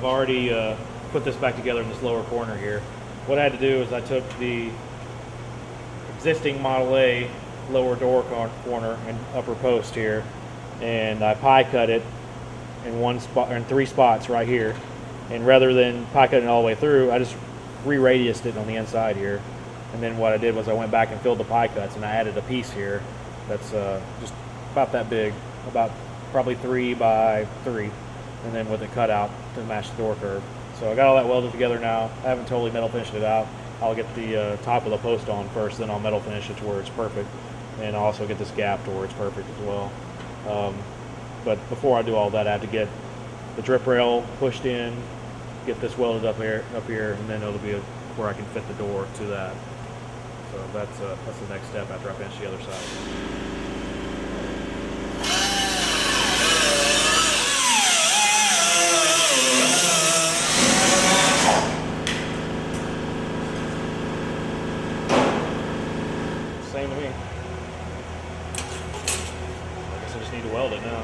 already put this back together in this lower corner here. What I had to do is I took the existing Model A lower door corner and upper post here, and I pie cut it in one spot, or in 3 spots right here. And rather than pie cutting it all the way through, I just re-radiused it on the inside here. And then what I did was I went back and filled the pie cuts, and I added a piece here that's just about that big, about probably 3 by 3, and then with it cut out to match the door curve. So I got all that welded together now. I haven't totally metal finished it out. I'll get the top of the post on first, then I'll metal finish it to where it's perfect, and I'll also get this gap to where it's perfect as well. But before I do all that, I have to get the drip rail pushed in, get this welded up here, and then it'll be where I can fit the door to that. So that's the next step after I finish the other side. Same to me. I guess I just need to weld it now.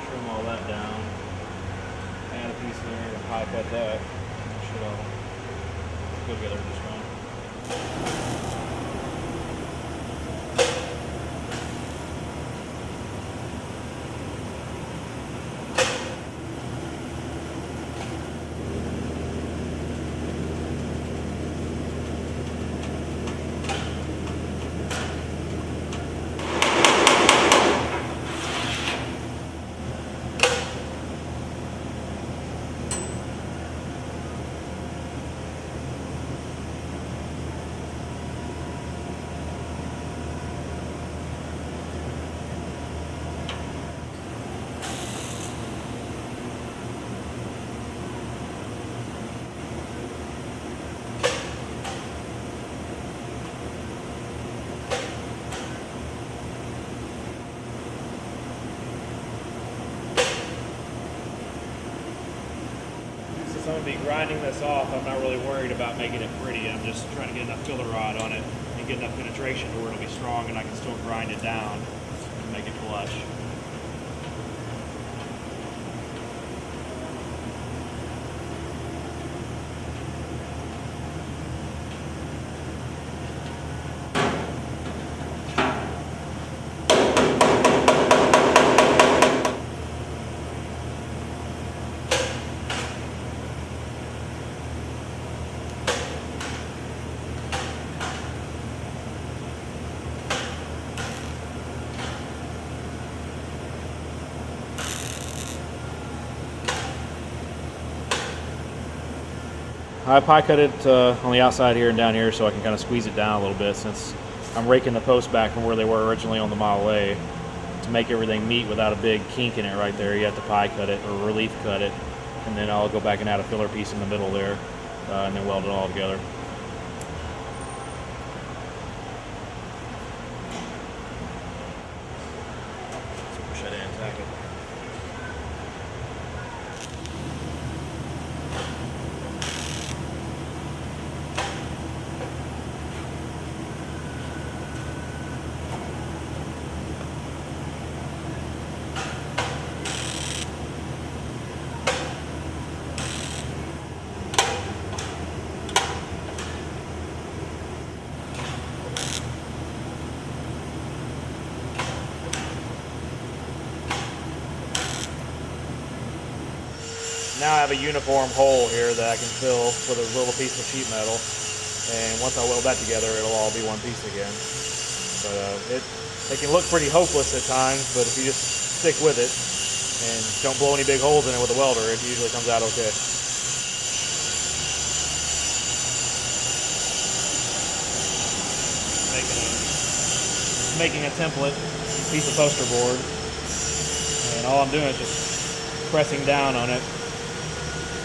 Trim all that down. Add a piece there and pie cut that. It should all go together just fine. I'm going to be grinding this off. I'm not really worried about making it pretty. I'm just trying to get enough filler rod on it and get enough penetration to where it'll be strong and I can still grind it down and make it flush. I pie cut it on the outside here and down here so I can kind of squeeze it down a little bit, since I'm raking the posts back from where they were originally on the Model A. To make everything meet without a big kink in it right there, you have to pie cut it or relief cut it, and then I'll go back and add a filler piece in the middle there, and then weld it all together. So push that in and tack it. Now I have a uniform hole here that I can fill with a little piece of sheet metal, and once I weld that together, it'll all be one piece again. But it can look pretty hopeless at times, but if you just stick with it and don't blow any big holes in it with a welder, it usually comes out okay. Making a template piece of poster board, and all I'm doing is just pressing down on it.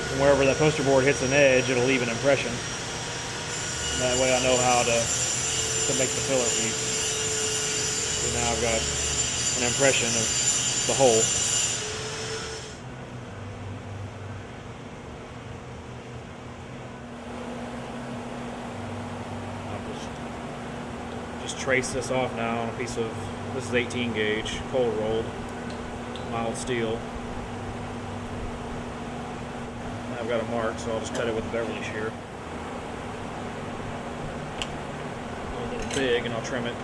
And wherever that poster board hits an edge, it'll leave an impression. And that way I know how to make the filler piece. So now I've got an impression of the hole. I'll just trace this off now on a piece of, this is 18 gauge, cold rolled, mild steel. got a mark, so I'll just cut it with a Beverly shear. A little big, and I'll trim it.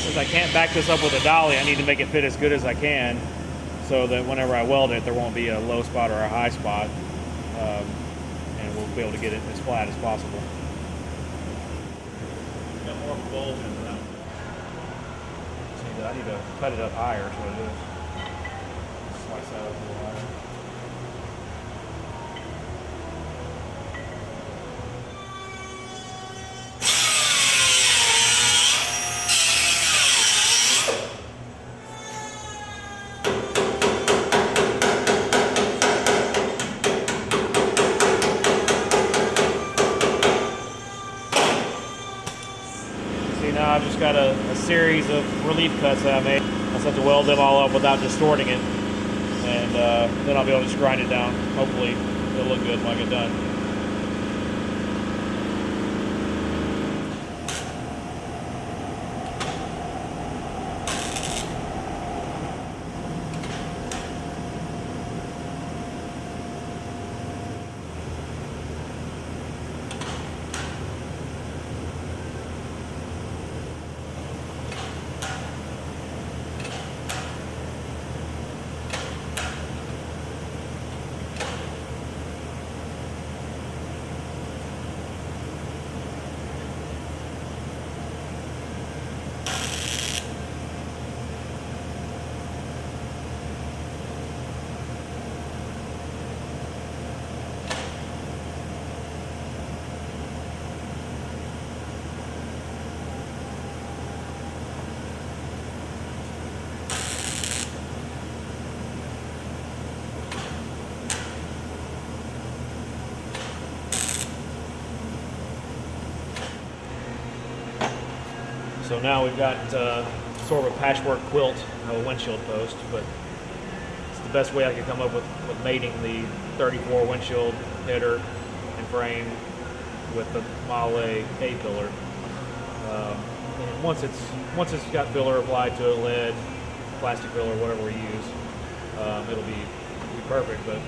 Since I can't back this up with a dolly, I need to make it fit as good as I can so that whenever I weld it, there won't be a low spot or a high spot, and we'll be able to get it as flat as possible. Got more of a bulge in that. I need to cut it up higher, is what it is. Slice that up a little higher. Now I've just got a series of relief cuts that I made. I just have to weld them all up without distorting it, and then I'll be able to just grind it down. Hopefully it'll look good when I get done. So now we've got sort of a patchwork quilt of a windshield post, but it's the best way I could come up with mating the 34 windshield header and frame with the Model A pillar. And once it's got filler applied to it, lead, plastic filler, whatever we use, it'll be perfect. But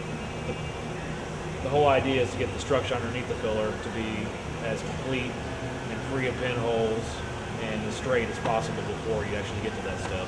the whole idea is to get the structure underneath the filler to be as complete and free of pinholes and as straight as possible before you actually get to that step.